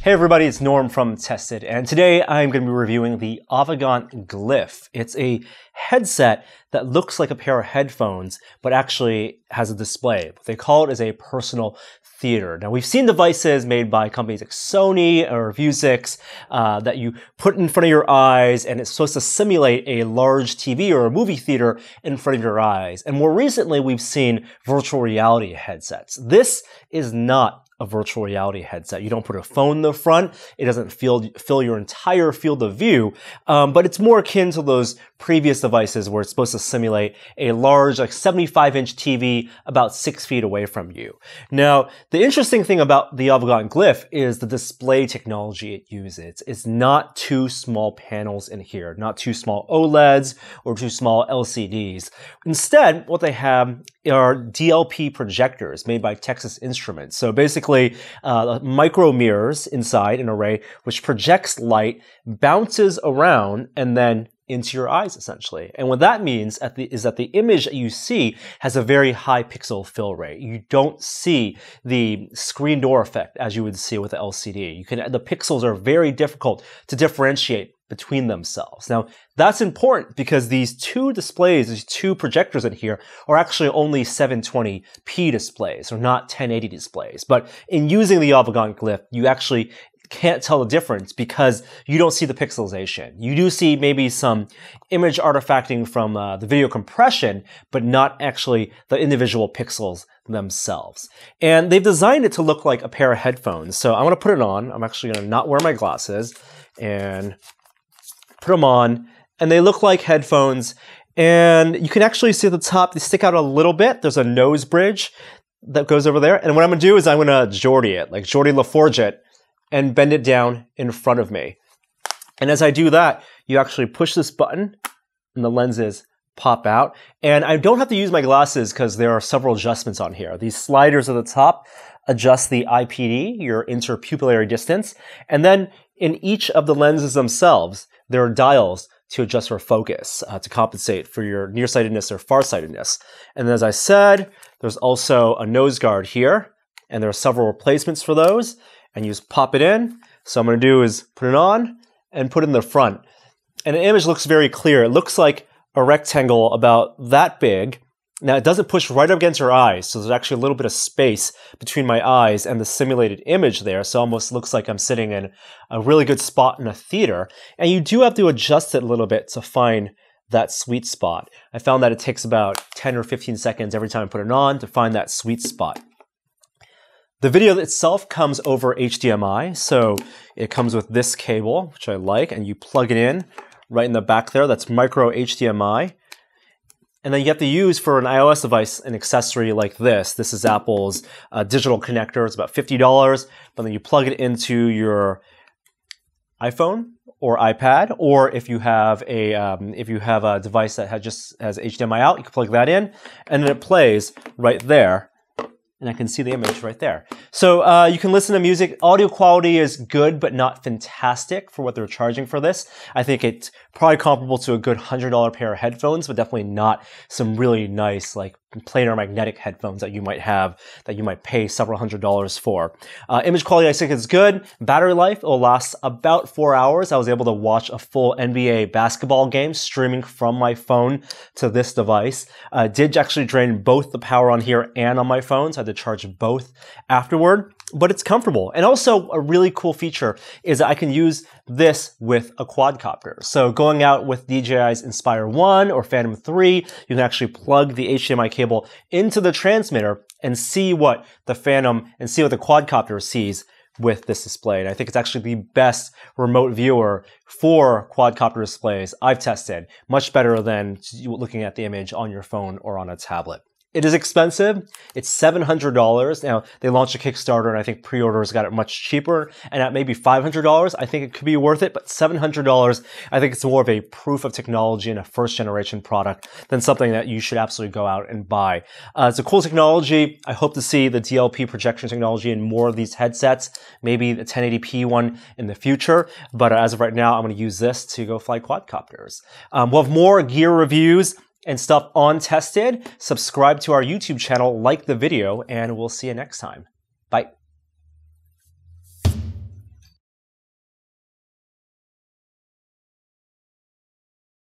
Hey everybody, it's Norm from Tested, and today I'm going to be reviewing the Avegant Glyph. It's a headset that looks like a pair of headphones, but actually has a display. What they call it is a personal theater. Now, we've seen devices made by companies like Sony or Vuzix that you put in front of your eyes, and it's supposed to simulate a large TV or a movie theater in front of your eyes. And more recently, we've seen virtual reality headsets. This is not a virtual reality headset. You don't put a phone in the front. It doesn't fill your entire field of view, but it's more akin to those previous devices where it's supposed to simulate a large, like 75-inch TV about 6 feet away from you. Now, the interesting thing about the Avegant Glyph is the display technology it uses. It's not two small panels in here, not two small OLEDs or two small LCDs. Instead, what they have are DLP projectors made by Texas Instruments. So basically, micro mirrors inside an array which projects light, bounces around, and then into your eyes, essentially. And what that means is that the image that you see has a very high pixel fill rate. You don't see the screen door effect as you would see with the LCD. The pixels are very difficult to differentiate between themselves. Now, that's important because these two displays, these two projectors in here, are actually only 720p displays, or not 1080 displays. But in using the Avegant Glyph, you actually can't tell the difference because you don't see the pixelization. You do see maybe some image artifacting from the video compression, but not actually the individual pixels themselves. And they've designed it to look like a pair of headphones. So I'm going to put it on. I'm actually going to not wear my glasses and put them on. And they look like headphones. And you can actually see at the top, they stick out a little bit. There's a nose bridge that goes over there. And what I'm going to do is I'm going to Geordie it, like Geordie LaForge it, and bend it down in front of me. And as I do that, you actually push this button and the lenses pop out. And I don't have to use my glasses because there are several adjustments on here. These sliders at the top adjust the IPD, your interpupillary distance. And then in each of the lenses themselves, there are dials to adjust for focus, to compensate for your nearsightedness or farsightedness. And as I said, there's also a nose guard here, and there are several replacements for those. And you just pop it in. So what I'm going to do is put it on and put it in the front. And the image looks very clear. It looks like a rectangle about that big. Now, it doesn't push right up against your eyes, so there's actually a little bit of space between my eyes and the simulated image there, so it almost looks like I'm sitting in a really good spot in a theater. And you do have to adjust it a little bit to find that sweet spot. I found that it takes about 10 or 15 seconds every time I put it on to find that sweet spot. The video itself comes over HDMI, so it comes with this cable, which I like, and you plug it in right in the back there. That's micro HDMI. And then you have to use, for an iOS device, an accessory like this. This is Apple's digital connector. It's about $50, but then you plug it into your iPhone or iPad, or if you have a device that just has HDMI out, you can plug that in, and then it plays right there. And I can see the image right there. So you can listen to music. Audio quality is good, but not fantastic for what they're charging for this. I think it's probably comparable to a good $100 pair of headphones, but definitely not some really nice, like planar magnetic headphones that you might have, that you might pay several $100s for. Image quality, I think, is good. Battery life, it will last about 4 hours. I was able to watch a full NBA basketball game streaming from my phone to this device. Did actually drain both the power on here and on my phone, so I had to charge both afterward. But it's comfortable. And also, a really cool feature is that I can use this with a quadcopter. So going out with DJI's Inspire 1 or Phantom 3, you can actually plug the HDMI cable into the transmitter and see what the Phantom and see what the quadcopter sees with this display. And I think it's actually the best remote viewer for quadcopter displays I've tested. Much better than looking at the image on your phone or on a tablet. It is expensive. It's $700. Now, they launched a Kickstarter, and I think pre-orders got it much cheaper. And at maybe $500, I think it could be worth it. But $700, I think it's more of a proof of technology and a first-generation product than something that you should absolutely go out and buy. It's a cool technology. I hope to see the DLP projection technology in more of these headsets, maybe the 1080p one in the future. But as of right now, I'm going to use this to go fly quadcopters. We'll have more gear reviews and stuff on Tested. Subscribe to our YouTube channel, like the video, and we'll see you next time. Bye.